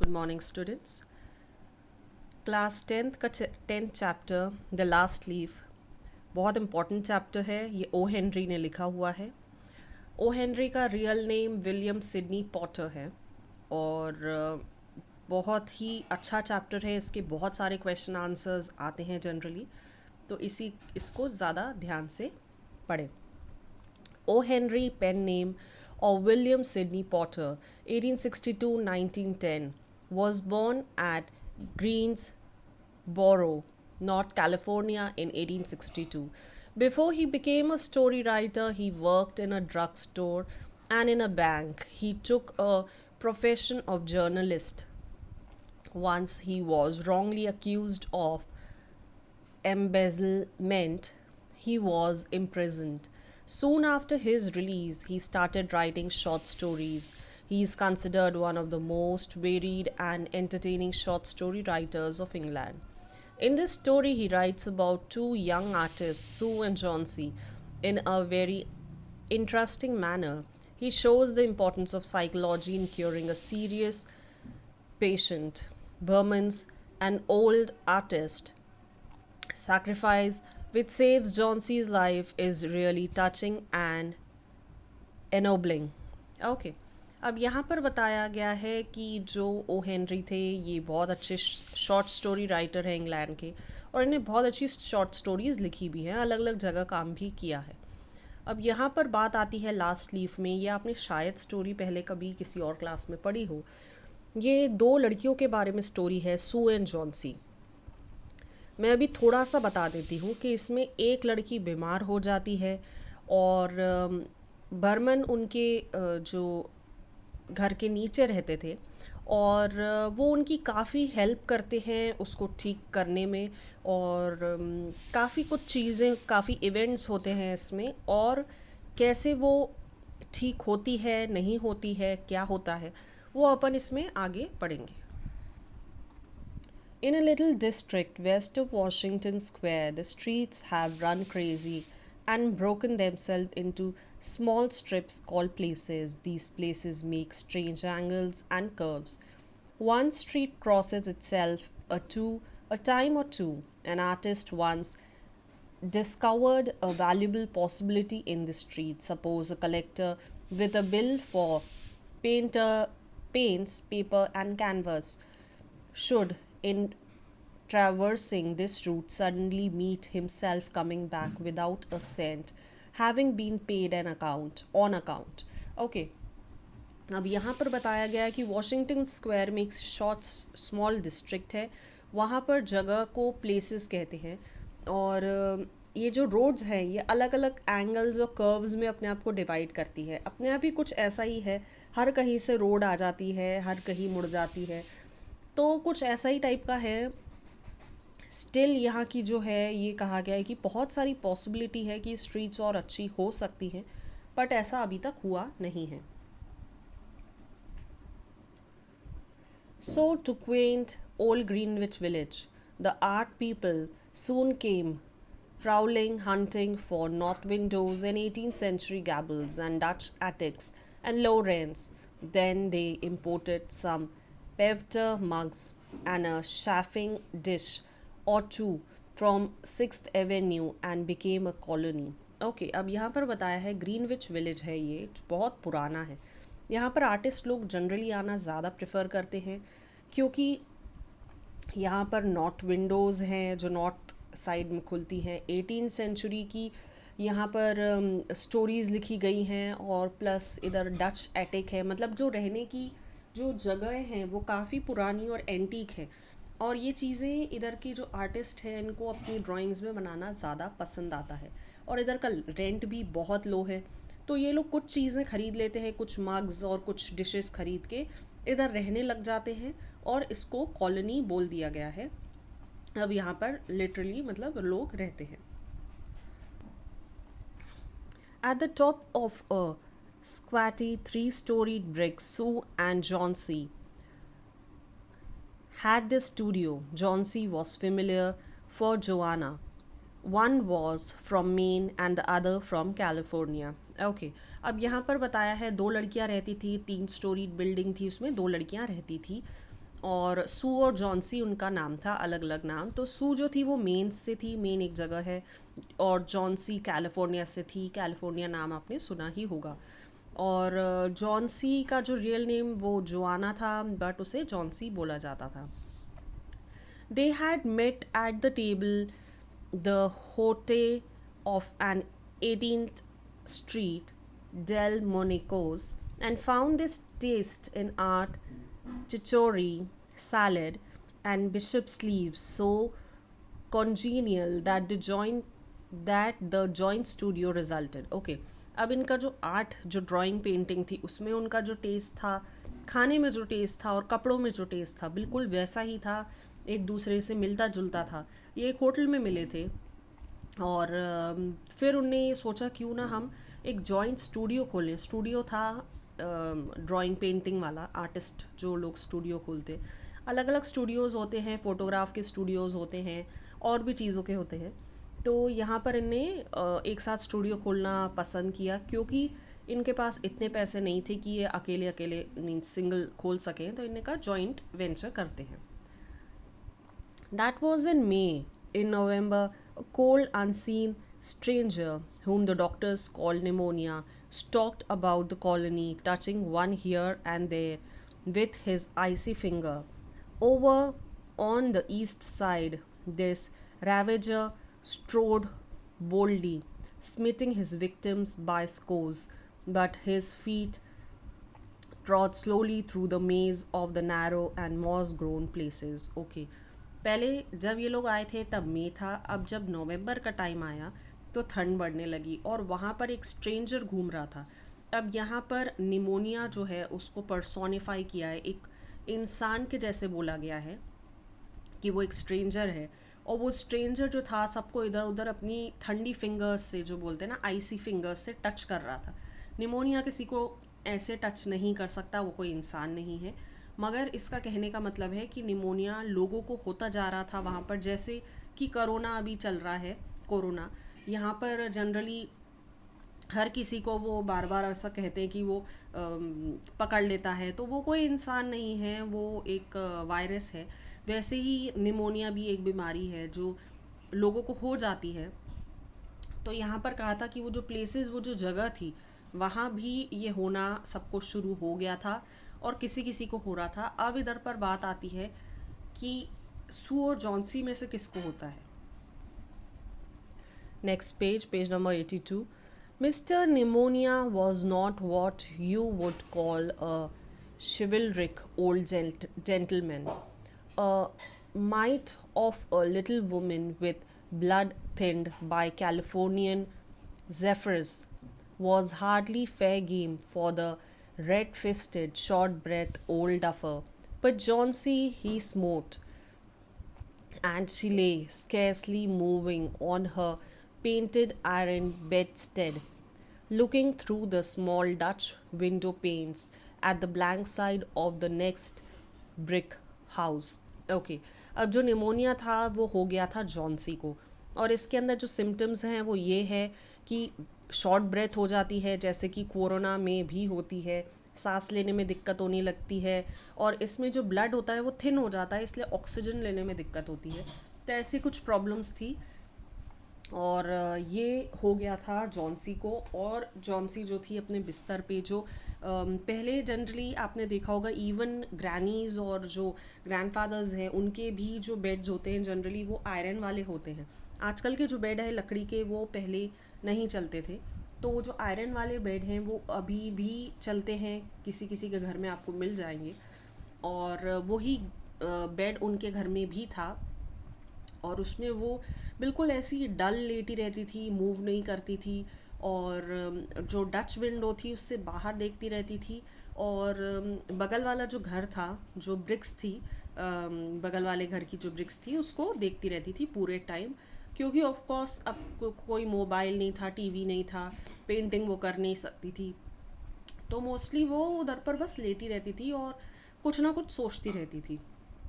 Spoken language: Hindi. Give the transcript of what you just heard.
Good morning, students. Class tenth का 10th chapter the last leaf बहुत इम्पॉर्टेंट चैप्टर है। ये ओ हेनरी ने लिखा हुआ है। ओ हेनरी का real name William Sydney Potter है और बहुत ही अच्छा चैप्टर है। इसके बहुत सारे क्वेश्चन आंसर्स आते हैं जनरली, तो इसको ज़्यादा ध्यान से पढ़ें। O. Henry, pen name, or William Sidney Potter, 1862-1910, was born at Greensboro, North California in 1862. Before he became a story writer, he worked in a drugstore and in a bank. He took a profession of journalist. Once he was wrongly accused of embezzlement, he was imprisoned. Soon after his release, he started writing short stories. He is considered one of the most varied and entertaining short story writers of England. In this story, he writes about two young artists, Sue and Johnsy, in a very interesting manner. He shows the importance of psychology in curing a serious patient. Berman's an old artist sacrifice which saves Johnsy's life is really touching and ennobling. Okay अब यहाँ पर बताया गया है कि जो ओ हेनरी थे ये बहुत अच्छे शॉर्ट स्टोरी राइटर हैं इंग्लैंड के, और इन्हें बहुत अच्छी शॉर्ट स्टोरीज़ लिखी भी हैं, अलग अलग जगह काम भी किया है। अब यहाँ पर बात आती है लास्ट लीफ में। ये आपने शायद स्टोरी पहले कभी किसी और क्लास में पढ़ी हो। ये दो लड़कियों के बारे में स्टोरी है, सू एंड जॉन्सी। मैं अभी थोड़ा सा बता देती हूँ कि इसमें एक लड़की बीमार हो जाती है और बर्मन उनके जो घर के नीचे रहते थे और वो उनकी काफ़ी हेल्प करते हैं उसको ठीक करने में, और काफ़ी कुछ चीज़ें, काफ़ी इवेंट्स होते हैं इसमें, और कैसे वो ठीक होती है नहीं होती है, क्या होता है, वो अपन इसमें आगे पढ़ेंगे। In a little district west of Washington Square, the streets have run crazy and broken themselves into small strips called places. These places make strange angles and curves. One street crosses itself a time or two. An artist once discovered a valuable possibility in the street. Suppose a collector with a bill for paints, paper, and canvas should, in traversing this route, suddenly meet himself coming back without a cent, having been paid an account on account. Okay. अब यहाँ पर बताया गया है कि वॉशिंगटन स्क्वायर में एक शॉर्ट स्मॉल डिस्ट्रिक्ट है, वहाँ पर जगह को प्लेसेस कहते हैं, और ये जो रोड्स हैं ये अलग अलग एंगल्स और कर्व्स में अपने आप को डिवाइड करती है। अपने आप ही कुछ ऐसा ही है, हर कहीं से रोड आ जाती है, हर कहीं मुड़ जाती है, तो कुछ ऐसा ही टाइप का है। स्टिल यहाँ की जो है ये कहा गया है कि बहुत सारी पॉसिबिलिटी है कि स्ट्रीट्स और अच्छी हो सकती हैं, बट ऐसा अभी तक हुआ नहीं है। So to quaint old Greenwich village, the art people soon came prowling, hunting for north windows and 18th century gables and Dutch attics and low rents. Then they imported some pewter mugs and a chafing dish or two from 6th Avenue and became a colony. Okay, अब यहाँ पर बताया है ग्रीनविच विलेज है, ये बहुत पुराना है। यहाँ पर आर्टिस्ट लोग जनरली आना ज़्यादा प्रेफर करते हैं क्योंकि यहाँ पर नॉर्थ विंडोज़ हैं जो नॉर्थ साइड में खुलती हैं। 18th सेंचुरी की यहाँ पर स्टोरीज़ लिखी गई हैं, और प्लस इधर डच एटिक है, मतलब जो रहने की जो जगह हैं वो काफ़ी पुरानी और एंटीक है, और ये चीज़ें इधर की जो आर्टिस्ट हैं इनको अपनी ड्राइंग्स में बनाना ज़्यादा पसंद आता है। और इधर का रेंट भी बहुत लो है, तो ये लोग कुछ चीज़ें ख़रीद लेते हैं, कुछ मग्स और कुछ डिशेस ख़रीद के इधर रहने लग जाते हैं, और इसको कॉलोनी बोल दिया गया है। अब यहाँ पर लिटरली मतलब लोग रहते हैं। At the top of a squatty 3-storied brick, Sue and Johnsy had their studio. Johnsy was familiar for Joanna. One was from Maine and the other from California. Okay, अब यहाँ पर बताया है दो लड़कियाँ रहती थी, 3 स्टोरी बिल्डिंग थी, उसमें 2 लड़कियाँ रहती थी, और सू और जॉन्सी उनका नाम था, अलग अलग नाम। तो सू जो थी वो मेन से थी, मेन एक जगह है, और जॉन्सी कैलिफोर्निया से थी। कैलिफोर्निया नाम आपने सुना ही होगा। और जॉन्सी का जो रियल नेम वो जोआना था, बट उसे जॉन्सी बोला जाता था। They had met at the table, the Hote of an 18th Street, Del Monicos, and found this taste in art, chichori, salad, and bishop's leaves so congenial that the joint studio resulted. Okay, अब इनका जो आर्ट, जो ड्राइंग पेंटिंग थी, उसमें उनका जो टेस्ट था, खाने में जो टेस्ट था और कपड़ों में जो टेस्ट था, बिल्कुल वैसा ही था, एक दूसरे से मिलता जुलता था। ये एक होटल में मिले थे और फिर उनने सोचा क्यों ना हम एक जॉइंट स्टूडियो खोलें। स्टूडियो था ड्राइंग पेंटिंग वाला, आर्टिस्ट जो लोग स्टूडियो खोलते, अलग अलग स्टूडियोज़ होते हैं, फ़ोटोग्राफ के स्टूडियोज़ होते हैं और भी चीज़ों के होते हैं। तो यहाँ पर इनने एक साथ स्टूडियो खोलना पसंद किया, क्योंकि इनके पास इतने पैसे नहीं थे कि ये अकेले अकेले मीन्स सिंगल खोल सकें, तो इनने कहा जॉइंट वेंचर करते हैं। That was in May. In November, a cold, unseen stranger, whom the doctors called pneumonia, stalked about the colony, touching one here and there with his icy finger. Over on the east side, this ravager strode boldly, smiting his victims by scores, but his feet trod slowly through the maze of the narrow and moss grown places. Okay. पहले जब ये लोग आए थे तब मई था, अब जब नवंबर का टाइम आया तो ठंड बढ़ने लगी और वहाँ पर एक स्ट्रेंजर घूम रहा था। अब यहाँ पर निमोनिया जो है उसको पर्सोनिफाई किया है, एक इंसान के जैसे बोला गया है कि वो एक स्ट्रेंजर है, और वो स्ट्रेंजर जो था सबको इधर उधर अपनी ठंडी फिंगर्स से, जो बोलते हैं ना आइसी फिंगर्स से, टच कर रहा था। निमोनिया किसी को ऐसे टच नहीं कर सकता, वो कोई इंसान नहीं है, मगर इसका कहने का मतलब है कि निमोनिया लोगों को होता जा रहा था वहाँ पर, जैसे कि कोरोना अभी चल रहा है। कोरोना यहाँ पर जनरली हर किसी को वो बार बार ऐसा कहते हैं कि वो पकड़ लेता है, तो वो कोई इंसान नहीं है, वो एक वायरस है। वैसे ही निमोनिया भी एक बीमारी है जो लोगों को हो जाती है। तो यहाँ पर कहा था कि वो जो प्लेसेस, वो जो जगह थी, वहाँ भी ये होना सबको शुरू हो गया था और किसी किसी को हो रहा था। अब इधर पर बात आती है कि सू और जॉन्सी में से किसको होता है। Next page, page number 82. Mr. Pneumonia was not what you would call a chivalric old gentleman, a mite of a little woman with blood thinned by Californian zephyrs was hardly fair game for the red-fisted, short-breathed old duffer. But Johnsy he smote, and she lay, scarcely moving on her painted iron bedstead, looking through the small Dutch window panes at the blank side of the next brick house. Okay, अब जो निमोनिया था वो हो गया था जॉन्सी को, और इसके अंदर जो सिम्टम्स हैं वो ये है कि शॉर्ट ब्रेथ हो जाती है, जैसे कि कोरोना में भी होती है, सांस लेने में दिक्कत होने लगती है, और इसमें जो ब्लड होता है वो थिन हो जाता है, इसलिए ऑक्सीजन लेने में दिक्कत होती है। तो ऐसी कुछ प्रॉब्लम्स थी और ये हो गया था जॉन्सी को। और जॉन्सी जो थी अपने बिस्तर पे, जो पहले जनरली आपने देखा होगा इवन ग्रैनीज़ और जो ग्रैंडफादर्स हैं उनके भी जो बेड्स होते हैं जनरली वो आयरन वाले होते हैं। आजकल के जो बेड है लकड़ी के वो पहले नहीं चलते थे, तो वो जो आयरन वाले बेड हैं वो अभी भी चलते हैं, किसी किसी के घर में आपको मिल जाएंगे। और वही बेड उनके घर में भी था और उसमें वो बिल्कुल ऐसी डल लेटी रहती थी, मूव नहीं करती थी, और जो डच विंडो थी उससे बाहर देखती रहती थी। और बगल वाला जो घर था, जो ब्रिक्स थी, बगल वाले घर की जो ब्रिक्स थी उसको देखती रहती थी पूरे टाइम, क्योंकि ऑफ कोर्स अब कोई मोबाइल नहीं था, टीवी नहीं था, पेंटिंग वो कर नहीं सकती थी, तो मोस्टली वो उधर पर बस लेटी रहती थी और कुछ ना कुछ सोचती रहती थी।